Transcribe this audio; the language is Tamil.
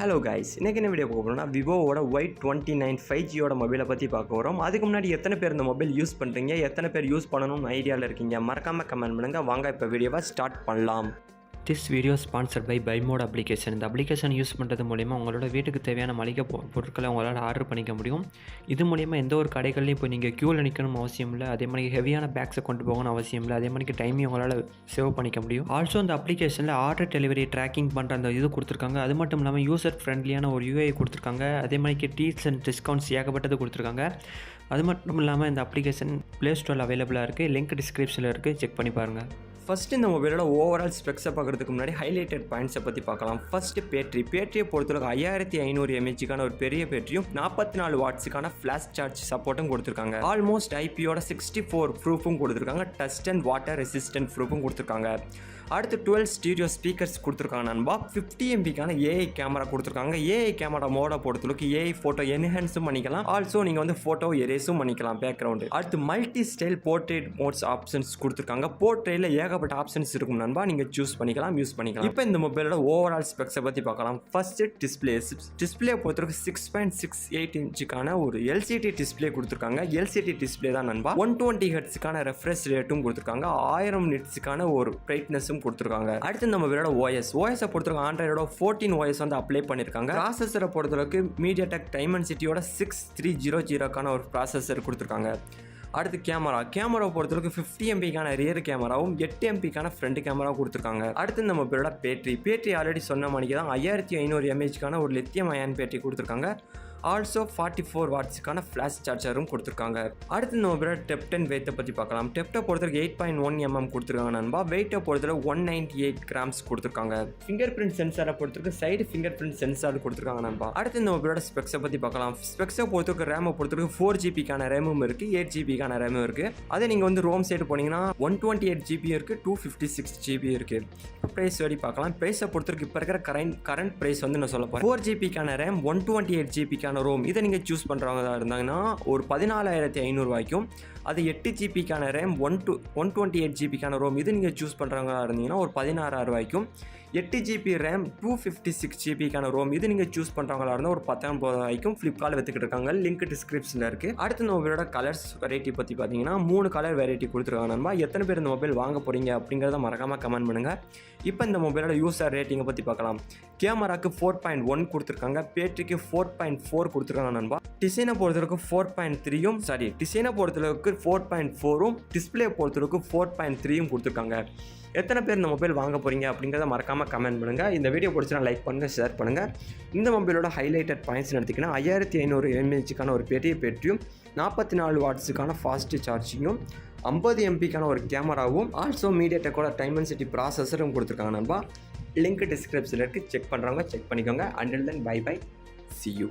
ஹலோ கைஸ், இன்றைக்கி என்ன வீடியோ பார்க்க போகிறோம்னா விவோவோட Y29 5Gயோட மொபைலை பற்றி பார்க்க போகிறோம். அதுக்கு முன்னாடி எத்தனை பேர் இந்த மொபைல் யூஸ் பண்ணுறீங்க, எத்தனை பேர் யூஸ் பண்ணணும்னு ஐடியாவில் இருக்கீங்க, மறக்காமல் கமெண்ட் பண்ணுங்கள். வாங்க இப்போ வீடியோவை ஸ்டார்ட் பண்ணலாம். திஸ் வீடியோ ஸ்பான்சர்ட் பை பைமோட் அப்ளிகேஷன். இந்த அப்ளிகேஷன் யூஸ் பண்ணுறது மூலிமா உங்களோட வீட்டுக்கு தேவையான மளிகை பொருட்களை உங்களால் ஆர்டர் பண்ணிக்க முடியும். இது மூலிமா எந்த ஒரு கடைகள்லையும் இப்போ நீங்கள் க்யூவில் நிற்கணும் அவசியம் இல்லை. அதே மாதிரி ஹெவியான பேக்ஸை கொண்டு போகணும் அவசியம் இல்லை. அதே மாதிரி டைமையும் உங்களால் சேவ் பண்ணிக்க முடியும். ஆல்சோ இந்த அப்ளிகேஷனில் ஆர்டர் டெலிவரி ட்ராக்கிங் பண்ணுற அந்த இது கொடுத்துருக்காங்க. அது மட்டும் இல்லாமல் யூசர் ஃப்ரெண்ட்லியான ஒரு யூஐ கொடுத்துருக்காங்க. அதே மாதிரி டீல்ஸ் அண்ட் டிஸ்கவுண்ட்ஸ் ஏகப்பட்டது கொடுத்துருக்காங்க. அது மட்டும் இல்லாமல் இந்த அப்ளிகேஷன் ப்ளே ஸ்டோரில் அவைலபிளாக இருக்குது. லிங்க் டிஸ்கிரிப்ஷனில் இருக்குது, செக் பண்ணி பாருங்கள். ஃபஸ்ட்டு இந்த மொபைலோட ஓவரால் ஸ்பெக்ஸை பார்க்குறதுக்கு முன்னாடி ஹைலைட்டட் பாயிண்ட்ஸை பற்றி பார்க்கலாம். ஃபஸ்ட்டு பேட்டரியை பொறுத்தவரைக்கும் 5500 mAhக்கான ஒரு பெரிய பேட்டரியும் 44 வாட்ஸுக்கான ஃப்ளாஷ் சார்ஜ் சப்போர்ட்டும் கொடுத்துருக்காங்க. ஆல்மோஸ்ட் ஐபியோட 64 ப்ரூஃபும் கொடுத்துருக்காங்க. டஸ்ட் அண்ட் வாட்டர் ரெசிஸ்டன்ட் ப்ரூஃபும் கொடுத்துருக்காங்க. அடுத்து 12 ஸ்டீரியோ ஸ்பீக்கர்ஸ் கொடுத்துருக்காங்க நண்பா. 50 MBக்கான ஏஐ கேமரா கொடுத்துருக்காங்க. ஏஐ கேமரா மோட பொறுத்தளவுக்கு ஏஐ ஃபோட்டோ என்ஹான்ஸும் பண்ணிக்கலாம். ஆல்சோ நீங்கள் வந்து ஃபோட்டோ எரேஸும் பண்ணிக்கலாம் பேக்ரவுண்டு. அடுத்து multi style portrait modes options கொடுத்துருக்காங்க. போர்ட்ரேட்டில் ஏகப்பட்ட ஆப்ஷன்ஸ் இருக்கும் நண்பா, நீங்கள் சூஸ் பண்ணிக்கலாம், யூஸ் பண்ணிக்கலாம். இப்போ இந்த மொபைலோட ஓவரால் ஸ்பெக்ஸை பற்றி பார்க்கலாம். ஃபர்ஸ்ட்டு டிஸ்பிளே பொறுத்தவரைக்கும் 6.68 இன்ச்சுக்கான ஒரு எல்சிடி டிஸ்பிளே கொடுத்துருக்காங்க. எல்சிடி டிஸ்பிளே தான் நண்பா. 120 ஹெர்ட்ஸுக்கான ரெஃப்ரெஷ் ரேட்டும் கொடுத்துருக்காங்க. 1000 நிட்ஸுக்கான ஒரு பிரைட்னஸும் கொடுத்துருக்காங்க. அடுத்து நம்ம வீரோட ஓஎஸை பொறுத்தவரைக்கும் ஆண்ட்ராய்டோட 14 OS வந்து அப்ளை பண்ணிருக்காங்க. ப்ராசஸரை பொறுத்தவரைக்கு மீடியாடெக் டைமென்சிட்டியோட 6300க்கான ஒரு ப்ராசஸர் கொடுத்துருக்காங்க. அடுத்து கேமரா பொறுத்தவரைக்கும் 50 MBக்கான ரியர் கேமராவும் 8 MBக்கான ஃப்ரண்ட் கேமராவும் கொடுத்துருக்காங்க. அடுத்து நம்ம பேரோட பேட்டரி ஆல்ரெடி சொன்ன மணிக்கு தான் 5500 mAhக்கான ஒரு லித்தியம் அயான் பேட்டரி கொடுத்துருக்காங்க. ஆல்சோ 44 வாட்ஸுக்கான ஃப்ளாஷ் சார்ஜரும் கொடுத்துருக்காங்க. அடுத்து நம்ம பேரோட டெப்ட் அண்ட் வெயிட்டை பற்றி பார்க்கலாம். டெப்ட்டை பொறுத்தவரைக்கும் 8.1 mm கொடுத்துருக்காங்க நண்பா. வெயிட்டை பொறுத்தவரை 198 grams கொடுத்துருக்காங்க. ஃபிங்கர் பிரிண்ட் சென்சாரை பொறுத்தவரைக்கும் சைடு ஃபிங்கர் பிரிண்ட் சென்சார் கொடுத்துருக்காங்க நண்பா. அடுத்து நம்ம பேரோட ஸ்பெக்ஸை பற்றி பார்க்கலாம். ஸ்பெக்ஸை பொறுத்தவரைக்கும் ரேமை பொறுத்தவரைக்கும் 4GBக்கான ரேமும் இருக்குது, 8GBக்கான ரேமும் இருக்குது. அதே நீங்கள் வந்து ரோம் சைடு போனீங்கன்னா 128GB இருக்குது, 256GB இருக்குது. இப்போ ப்ரைஸ் வரை பார்க்கலாம். ப்ரைஸை பொறுத்தவரைக்கும் இப்போ இருக்கிற கரண்ட் ப்ரைஸ் வந்து நான் சொல்ல போகிறேன். 4GBக்கான ரேம் 128GBக்கான ரோம் இதை நீங்கள் சூஸ் பண்ணுறவங்க இருந்தாங்கன்னா ஒரு 14,500 ரூபாய்க்கும். அது 8GBக்கான ரேம் 128GBக்கான ரோம் இது நீங்கள் சூஸ் பண்ணுறவங்களா இருந்தீங்கன்னா ஒரு 16,000 ரூபாய்க்கும். 8GB ரேம் 256GBக்கான ரோம் இது நீங்கள் சூஸ் பண்ணுறவங்களா இருந்தால் ஒரு 19,000 ரூபாய்க்கும் ஃப்ளிப்கார்ட்டில் விற்றுக்கிட்டு இருக்காங்க. லிங்க் டிஸ்கிரிப்ஷனில் இருக்குது. அடுத்து மொபைலோட கலர்ஸ் வெரைட்டி பற்றி பார்த்தீங்கன்னா 3 கலர் வெரைட்டி கொடுத்துருக்காங்க நண்பா. எத்தனை பேர் இந்த மொபைல் வாங்க போகிறீங்க அப்படிங்கிறத மறக்காமல் கமெண்ட் பண்ணுங்கள். இப்போ இந்த மொபைலோட யூசர் ரேட்டிங்கை பற்றி பார்க்கலாம். கேமராக்கு 4.1 கொடுத்துருக்காங்க. பேட்டரிக்கு 4.4 கொடுத்துருக்காங்க நண்பா. டிசைனை பொறுத்தளவுக்கு 4.3யும் டிசைனை பொறுத்தளவுக்கு 4.4ம் டிஸ்பிளே பொறுத்தளவுக்கு 4.3யும் கொடுத்துருக்காங்க. எத்தனை பேர் இந்த மொபைல் வாங்க போகிறீங்க அப்படிங்கிறத மறக்காமல் கமெண்ட் பண்ணுங்கள். இந்த வீடியோ பிடிச்சா லைக் பண்ணுங்கள், ஷேர் பண்ணுங்கள். இந்த மொபைலோட ஹைலைட்டட் பாயிண்ட்ஸ் எடுத்திங்கன்னா 5500 mAhக்கான ஒரு பெரிய பேட்டரியும் 44 வாட்ஸுக்கான ஃபாஸ்ட் சார்ஜிங்கும் 50 MBக்கான ஒரு கேமராவும் ஆல்சோ மீடியாடெக்கோட டைமென்சிட்டி ப்ராசஸரும் கொடுத்துருக்காங்க நண்பா. லிங்க் டிஸ்கிரிப்ஷனில் இருக்குது, செக் பண்ணுறவங்க செக் பண்ணிக்கோங்க. Until then bye bye, see you.